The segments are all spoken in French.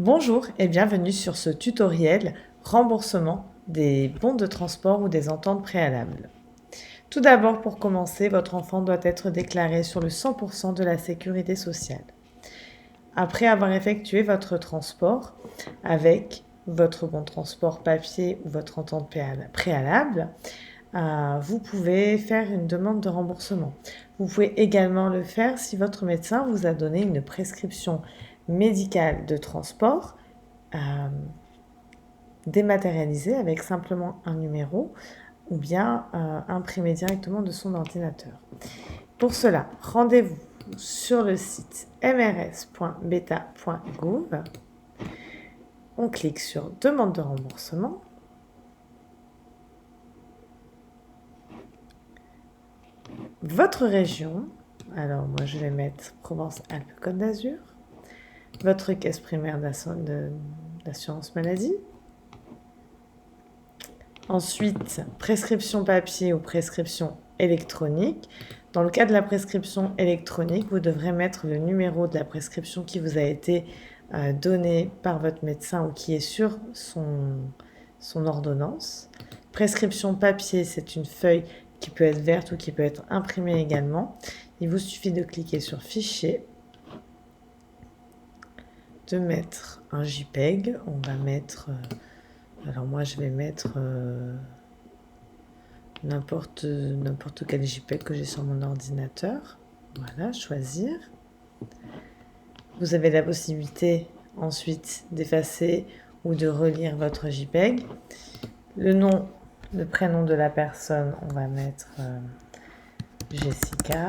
Bonjour et bienvenue sur ce tutoriel remboursement des bons de transport ou des ententes préalables. Tout d'abord, pour commencer, votre enfant doit être déclaré sur le 100% de la sécurité sociale. Après avoir effectué votre transport avec votre bon de transport papier ou votre entente préalable, vous pouvez faire une demande de remboursement. Vous pouvez également le faire si votre médecin vous a donné une prescription médicale de transport dématérialisée avec simplement un numéro ou bien imprimé directement de son ordinateur. Pour cela, rendez-vous sur le site mrs.beta.gouv. On clique sur « Demande de remboursement ». Votre région, alors moi je vais mettre Provence-Alpes-Côte d'Azur. Votre caisse primaire d'assurance maladie. Ensuite, prescription papier ou prescription électronique. Dans le cas de la prescription électronique, vous devrez mettre le numéro de la prescription qui vous a été donnée par votre médecin ou qui est sur son ordonnance. Prescription papier, c'est une feuille qui peut être verte ou qui peut être imprimée également. Il vous suffit de cliquer sur Fichier, de mettre un JPEG. On va mettre... alors moi, je vais mettre n'importe quel JPEG que j'ai sur mon ordinateur. Voilà, choisir. Vous avez la possibilité ensuite d'effacer ou de relire votre JPEG. Le prénom de la personne, on va mettre Jessica.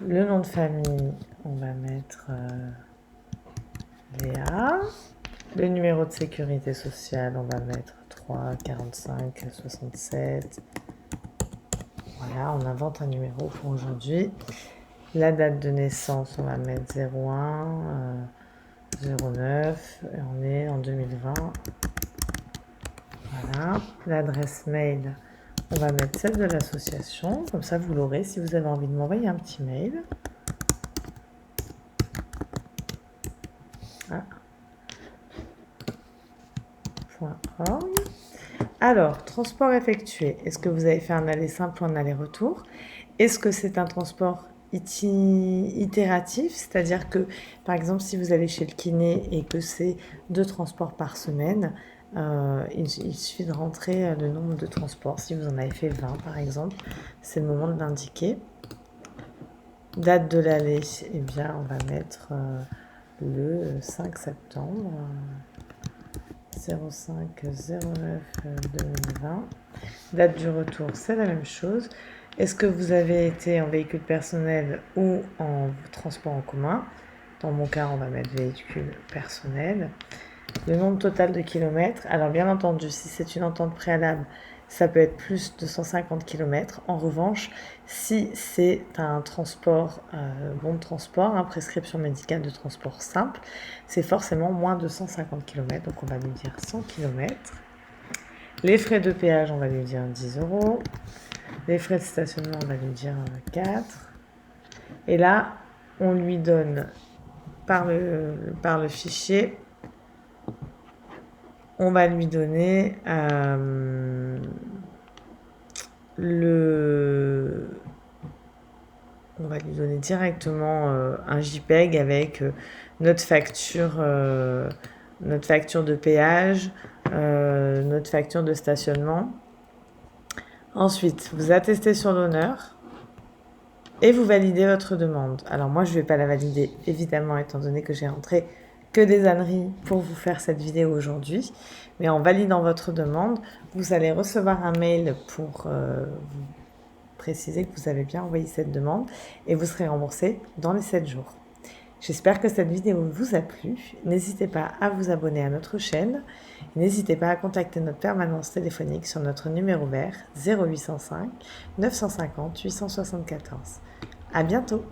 Le nom de famille, on va mettre Léa. Le numéro de sécurité sociale, on va mettre 3 45 67. Voilà, on invente un numéro pour aujourd'hui. La date de naissance, on va mettre 01 09 et on est en 2020. Voilà, l'adresse mail, on va mettre celle de l'association, comme ça vous l'aurez si vous avez envie de m'envoyer un petit mail. .org. Alors, transport effectué. Est-ce que vous avez fait un aller simple ou un aller-retour? Est-ce que c'est un transport itératif? C'est-à-dire que, par exemple, si vous allez chez le kiné et que c'est 2 transports par semaine, il suffit de rentrer le nombre de transports. Si vous en avez fait 20, par exemple, c'est le moment de l'indiquer. Date de l'aller, eh bien, on va mettre le 5 septembre. 05-09-2020. Date du retour, c'est la même chose. Est-ce que vous avez été en véhicule personnel ou en transport en commun? Dans mon cas, on va mettre véhicule personnel. Le nombre total de kilomètres. Alors bien entendu, si c'est une entente préalable, ça peut être plus de 150 km. En revanche, si c'est un transport, bon de transport, prescription médicale de transport simple, c'est forcément moins de 150 km. Donc on va lui dire 100 km. Les frais de péage, on va lui dire 10 €. Les frais de stationnement, on va lui dire 4. Et là, on lui donne par le fichier, on va lui donner on va lui donner directement un JPEG avec notre facture de péage, notre facture de stationnement. Ensuite, vous attestez sur l'honneur et vous validez votre demande. Alors moi, je ne vais pas la valider, évidemment, étant donné que j'ai rentré que des âneries pour vous faire cette vidéo aujourd'hui. Mais en validant votre demande, vous allez recevoir un mail pour vous préciser que vous avez bien envoyé cette demande et vous serez remboursé dans les 7 jours. J'espère que cette vidéo vous a plu. N'hésitez pas à vous abonner à notre chaîne. N'hésitez pas à contacter notre permanence téléphonique sur notre numéro vert 0805 950 874. À bientôt!